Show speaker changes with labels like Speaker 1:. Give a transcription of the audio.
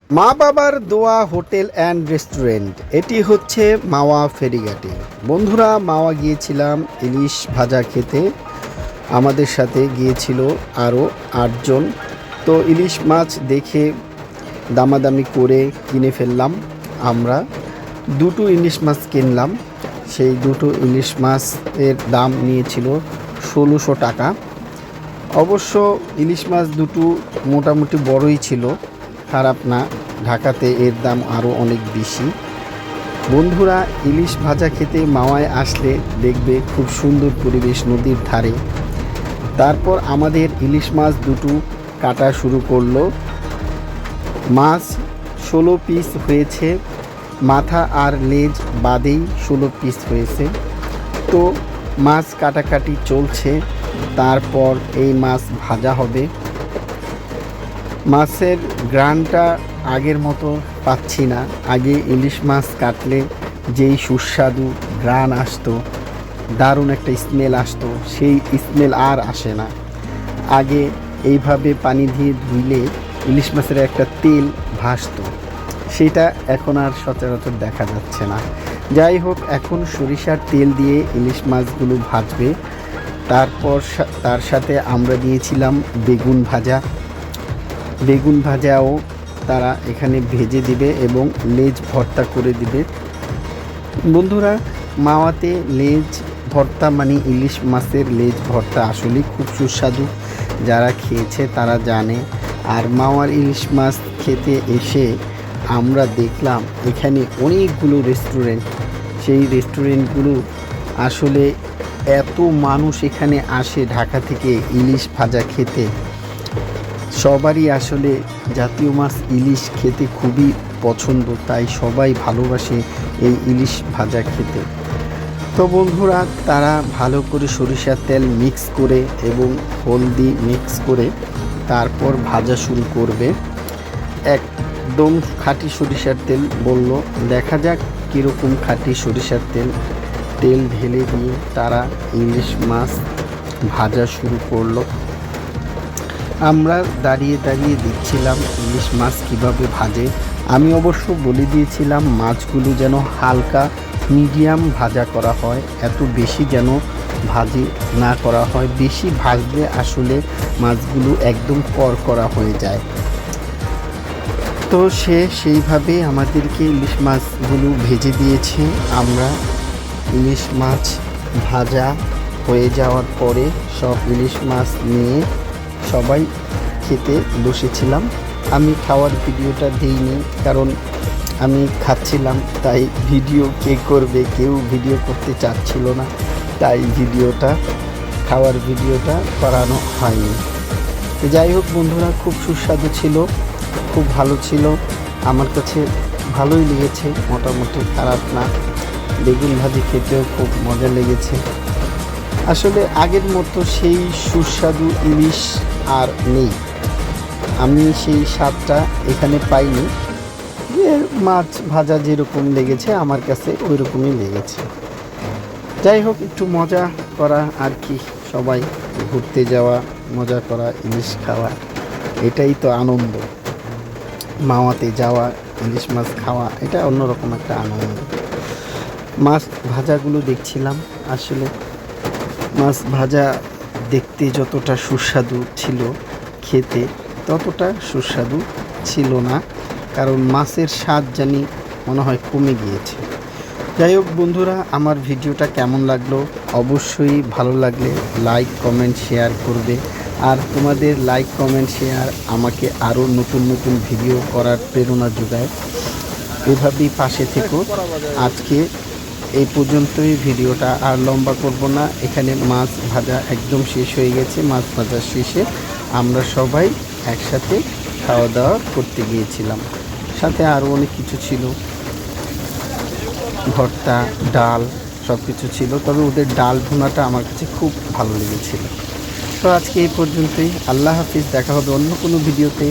Speaker 1: মা বাবার দোয়া হোটেল অ্যান্ড রেস্টুরেন্ট, এটি হচ্ছে মাওয়া ফেরিঘাটে। বন্ধুরা, মাওয়া গিয়েছিলাম ইলিশ ভাজা খেতে। আমাদের সাথে গিয়েছিল আরও 8 জন। তো ইলিশ মাছ দেখে দামাদামি করে কিনে ফেললাম। আমরা দুটো ইলিশ মাছ কিনলাম। সেই দুটো ইলিশ মাছের দাম নিয়েছিল 1600 টাকা। অবশ্য ইলিশ মাছ দুটো মোটামুটি বড়ই ছিল, খারাপ না। ঢাকাতে এর দাম আরও অনেক বেশি। বন্ধুরা, ইলিশ ভাজা খেতে মাওয়ায় আসলে দেখবে খুব সুন্দর পরিবেশ নদীর ধারে। তারপর আমাদের ইলিশ মাছ দুটো কাটা শুরু করলো। মাছ 16 পিস হয়েছে, মাথা আর লেজ বাদেই 16 পিস হয়েছে। তো মাছ কাটাকাটি চলছে। তারপর এই মাছ ভাজা হবে। মাছের গ্রানটা আগের মতো পাচ্ছি না। আগে ইলিশ মাছ কাটলে যেই সুস্বাদু গ্রান আসতো, দারুণ একটা স্মেল আসতো, সেই স্মেল আর আসে না। আগে এইভাবে পানি দিয়ে ধুইলে ইলিশ মাছের একটা তেল ভাসতো, সেটা এখন আর সচরাচর দেখা যাচ্ছে না। যাই হোক, এখন সরিষার তেল দিয়ে ইলিশ মাছগুলো ভাজবে। তারপর তার সাথে আমরা দিয়েছিলাম বেগুন ভাজা। বেগুন ভাজাও তারা এখানে ভেজে দিবে এবং লেজ ভর্তা করে দিবে। বন্ধুরা, মাওয়াতে লেজ ভর্তা মানে ইলিশ মাছের লেজ ভর্তা আসলেই খুব সুস্বাদু। যারা খেয়েছে তারা জানে। আর মাওয়ার ইলিশ মাছ খেতে এসে আমরা দেখলাম এখানে অনেকগুলো রেস্টুরেন্ট। সেই রেস্টুরেন্টগুলো আসলে এত মানুষ এখানে আসে ঢাকা থেকে ইলিশ ভাজা খেতে। সবারই আসলে জাতীয় মাছ ইলিশ খেতে খুবই পছন্দ, তাই সবাই ভালোবাসে এই ইলিশ ভাজা খেতে। তো বন্ধুরা, তারা ভালো করে সরিষার তেল মিক্স করে এবং হলদি মিক্স করে তারপর ভাজা শুরু করবে। একদম খাঁটি সরিষার তেল বলল। দেখা যাক কীরকম খাঁটি সরিষার তেল। তেল ঢেলে দিয়ে তারা ইলিশ মাছ ভাজা শুরু করলো। আমরা দাঁড়িয়ে দাঁড়িয়ে দেখছিলাম ইলিশ মাছ কীভাবে ভাজে। আমি অবশ্য বলে দিয়েছিলাম মাছগুলো যেন হালকা মিডিয়াম ভাজা করা হয়, এত বেশি যেন ভাজি না করা হয়। বেশি ভাজলে আসলে মাছগুলো একদম কড়কড়া হয়ে যায়। তো সেইভাবে আমাদেরকে ইলিশ মাছগুলো ভেজে দিয়েছে। আমরা ইলিশ মাছ ভাজা হয়ে যাওয়ার পরে সব ইলিশ মাছ নিয়ে সবাই খেতে বসেছিলাম। আমি খাওয়ার ভিডিওটা দিইনি, কারণ আমি খাচ্ছিলাম, তাই ভিডিও কে করবে, কেউ ভিডিও করতে চাচ্ছিল না, তাই খাওয়ার ভিডিওটা করানো হয়নি। যাই হোক বন্ধুরা, খুব সুস্বাদু ছিল, খুব ভালো ছিল। আমার কাছে ভালোই লেগেছে, মোটামুটি খারাপ না। বেগুন ভাজি খেতেও খুব মজা লেগেছে। আসলে আগের মতো সেই সুস্বাদু ইলিশ আর নেই। আমি সেই স্বাদটা এখানে পাইনি। যে মাছ ভাজা যেরকম লেগেছে আমার কাছে ওই রকমই লেগেছে। যাই হোক, একটু মজা করা আর কি। সবাই ঘুরতে যাওয়া, মজা করা, ইলিশ খাওয়া, এটাই তো আনন্দ। মাওয়াতে যাওয়া, ইলিশ মাছ খাওয়া, এটা অন্যরকম একটা আনন্দ। মাছ ভাজাগুলো দেখছিলাম। আসলে মাছ ভাজা দেখতে যতটা সুস্বাদু ছিল, খেতে ততটা সুস্বাদু ছিল না, কারণ মাছের স্বাদ জানি মনে হয় কমে গিয়েছে। যাই হোক বন্ধুরা, আমার ভিডিওটা কেমন লাগলো অবশ্যই ভালো লাগলে লাইক কমেন্ট শেয়ার করবে। আর তোমাদের লাইক কমেন্ট শেয়ার আমাকে আরও নতুন নতুন ভিডিও করার প্রেরণা যোগায়। এভাবেই পাশে থেকো। আজকে এই পর্যন্তই, ভিডিওটা আর লম্বা করব না। এখানে মাছ ভাজা একদম শেষ হয়ে গেছে। মাছ ভাজা শেষে আমরা সবাই একসাথে খাওয়া দাওয়া করতে গিয়েছিলাম। সাথে আরও অনেক কিছু ছিল, ভর্তা, ডাল, সব কিছু ছিল। তবে ওদের ডাল ভুনাটা আমার কাছে খুব ভালো লেগেছিল। তো আজকে এই পর্যন্তই। আল্লাহ হাফিজ, দেখা হবে অন্য কোনো ভিডিওতে।